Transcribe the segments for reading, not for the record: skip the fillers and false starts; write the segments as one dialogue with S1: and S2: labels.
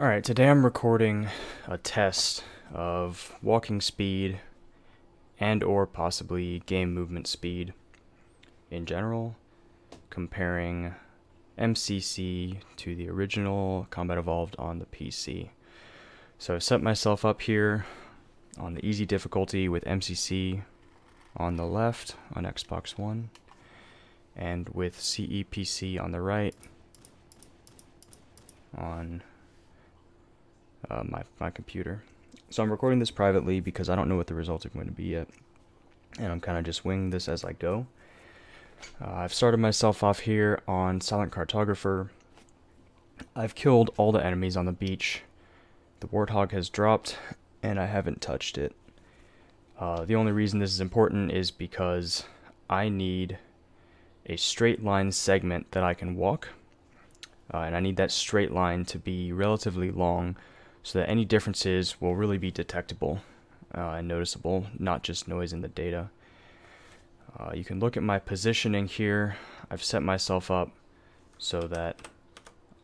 S1: Alright, today I'm recording a test of walking speed and or possibly game movement speed in general, comparing MCC to the original Combat Evolved on the PC. So I set myself up here on the easy difficulty with MCC on the left on Xbox One and with CEPC on the right on my computer. So I'm recording this privately because I don't know what the results are going to be yet, and I'm kind of just winging this as I go. I've started myself off here on Silent Cartographer. I've killed all the enemies on the beach. The warthog has dropped, and I haven't touched it. The only reason this is important is because I need a straight line segment that I can walk, and I need that straight line to be relatively long so that any differences will really be detectable and noticeable, not just noise in the data. You can look at my positioning here. I've set myself up so that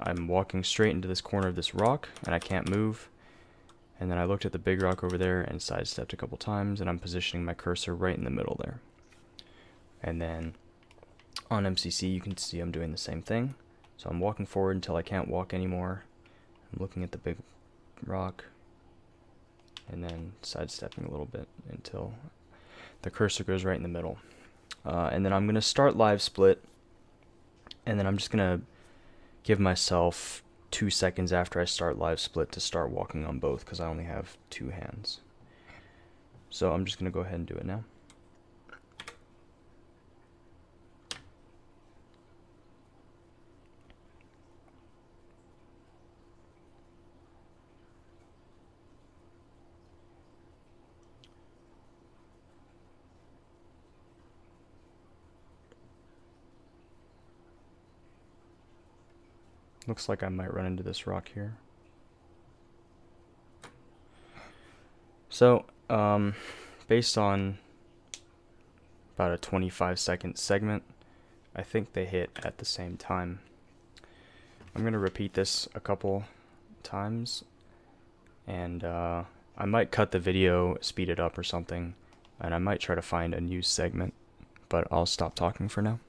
S1: I'm walking straight into this corner of this rock and I can't move. And then I looked at the big rock over there and sidestepped a couple times, and I'm positioning my cursor right in the middle there. And then on MCC you can see I'm doing the same thing. So I'm walking forward until I can't walk anymore. I'm looking at the big rock and then sidestepping a little bit until the cursor goes right in the middle. And then I'm going to start live split, and then I'm just going to give myself 2 seconds after I start live split to start walking on both because I only have 2 hands. So I'm just going to go ahead and do it now. Looks like I might run into this rock here. So, based on about a 25-second segment, I think they hit at the same time. I'm going to repeat this a couple times, and I might cut the video, speed it up or something, and I might try to find a new segment, but I'll stop talking for now.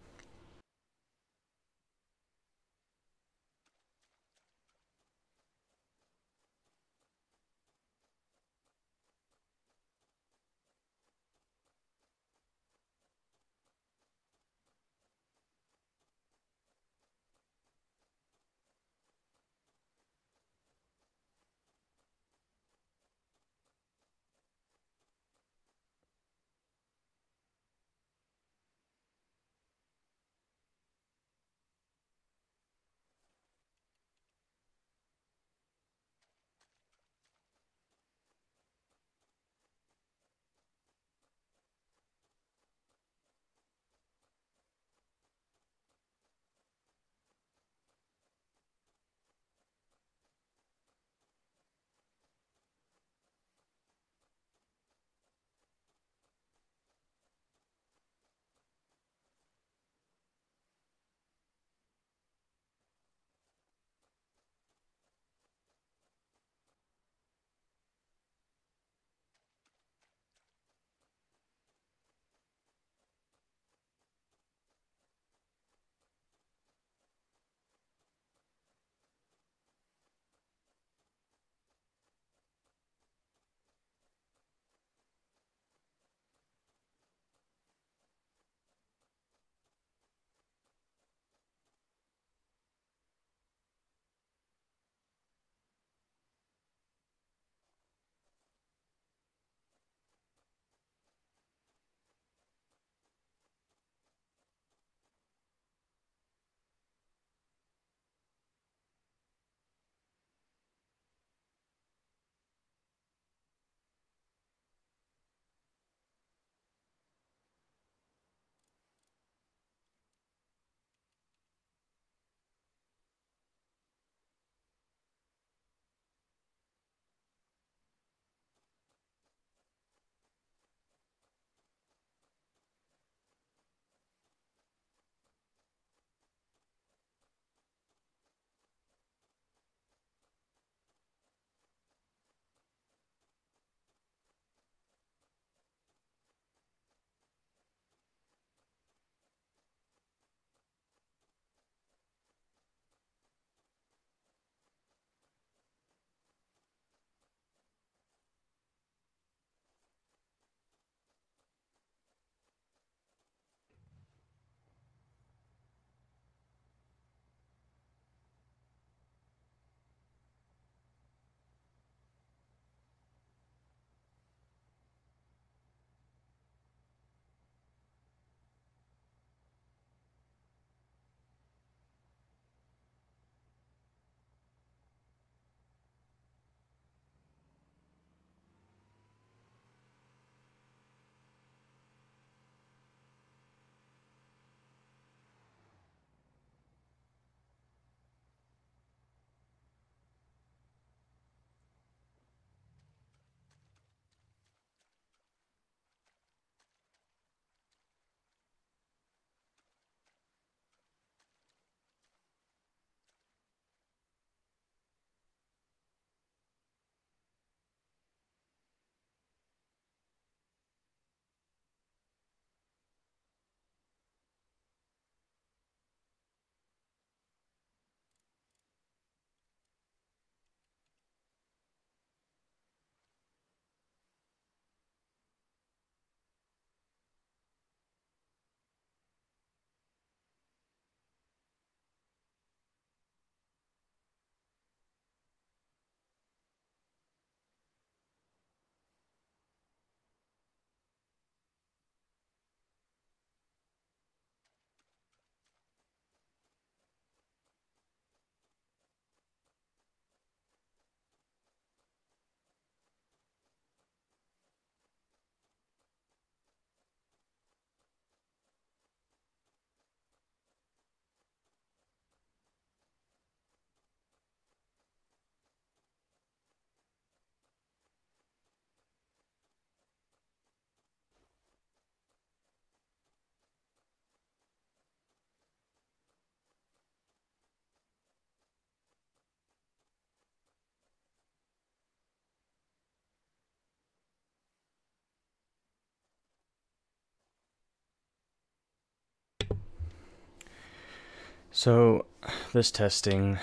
S1: So this testing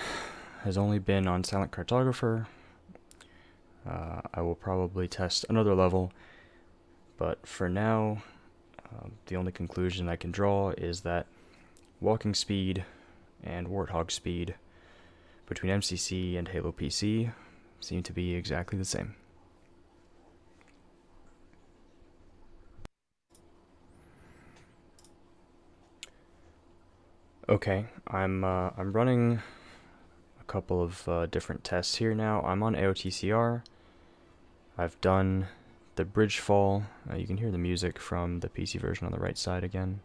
S1: has only been on Silent Cartographer. I will probably test another level, but for now, the only conclusion I can draw is that walking speed and warthog speed between MCC and Halo PC seem to be exactly the same. Okay, I'm running a couple of different tests here now. I'm on AOTCR. I've done the bridge fall. You can hear the music from the PC version on the right side again.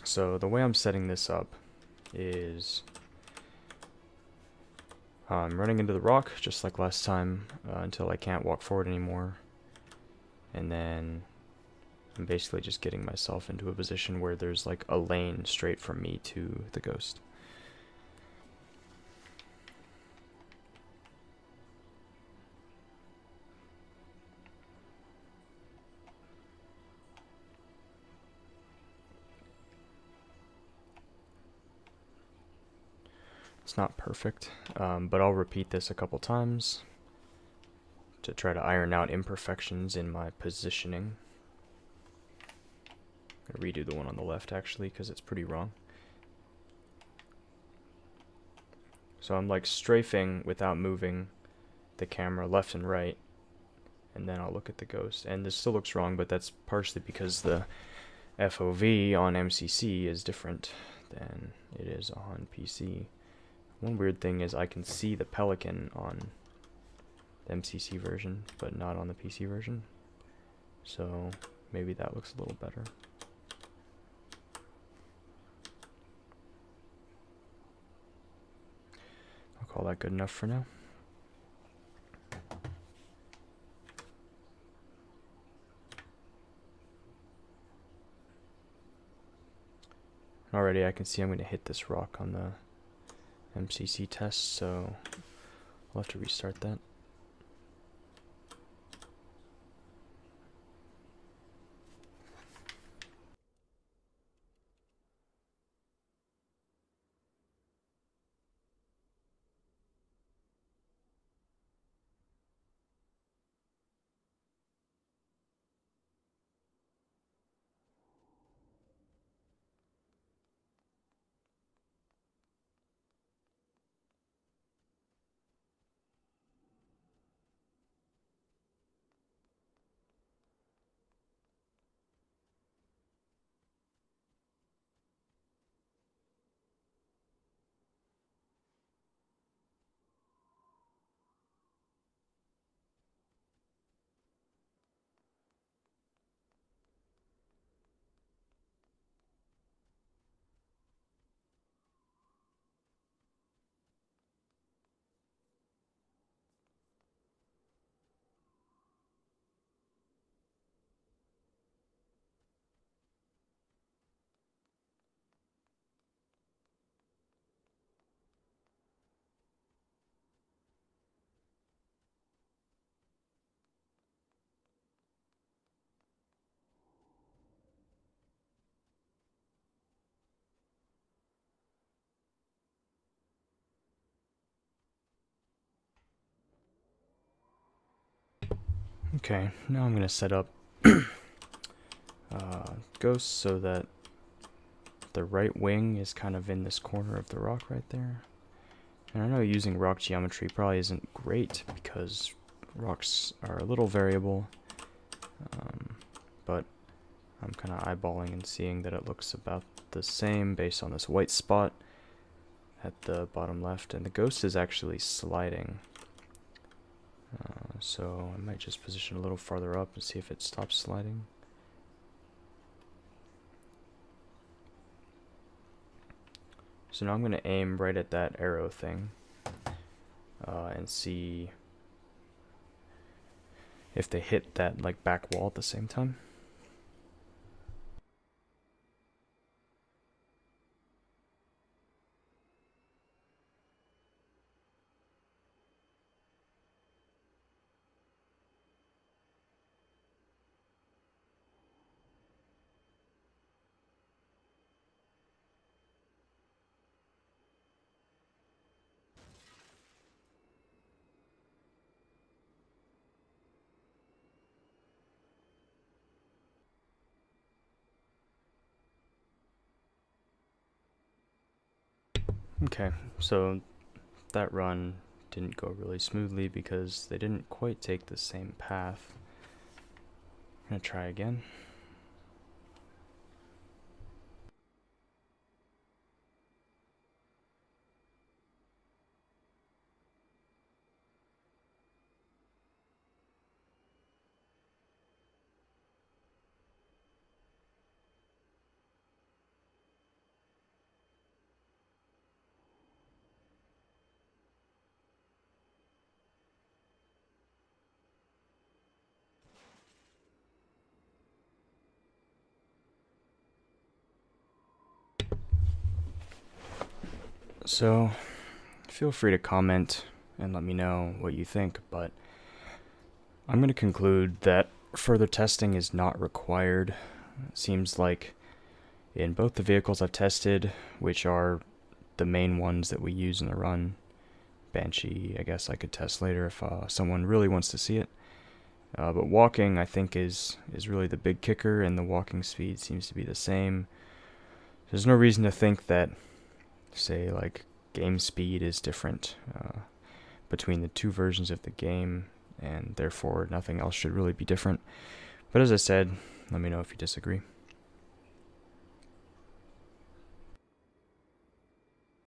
S1: So the way I'm setting this up is I'm running into the rock just like last time until I can't walk forward anymore, and then I'm basically just getting myself into a position where there's like a lane straight from me to the ghost. It's not perfect, but I'll repeat this a couple times to try to iron out imperfections in my positioning. I'm going to redo the one on the left actually because it's pretty wrong. So I'm like strafing without moving the camera left and right, and then I'll look at the ghost. And this still looks wrong, but that's partially because the FOV on MCC is different than it is on PC. One weird thing is I can see the pelican on the MCC version, but not on the PC version. So maybe that looks a little better. I'll call that good enough for now. Already I can see I'm going to hit this rock on the MCC test, so I'll have to restart that. Okay, now I'm going to set up ghosts so that the right wing is kind of in this corner of the rock right there. And I know using rock geometry probably isn't great because rocks are a little variable, but I'm kind of eyeballing and seeing that it looks about the same based on this white spot at the bottom left, and the ghost is actually sliding. So I might just position a little farther up and see if it stops sliding. So now I'm going to aim right at that arrow thing and see if they hit that like back wall at the same time. Okay, so that run didn't go really smoothly because they didn't quite take the same path. I'm gonna try again. So, feel free to comment and let me know what you think, but I'm going to conclude that further testing is not required. It seems like in both the vehicles I've tested, which are the main ones that we use in the run, Banshee, I guess I could test later if someone really wants to see it. But walking, I think, is really the big kicker, and the walking speed seems to be the same. There's no reason to think that, say, like, game speed is different between the two versions of the game, and therefore nothing else should really be different. But as I said, let me know if you disagree.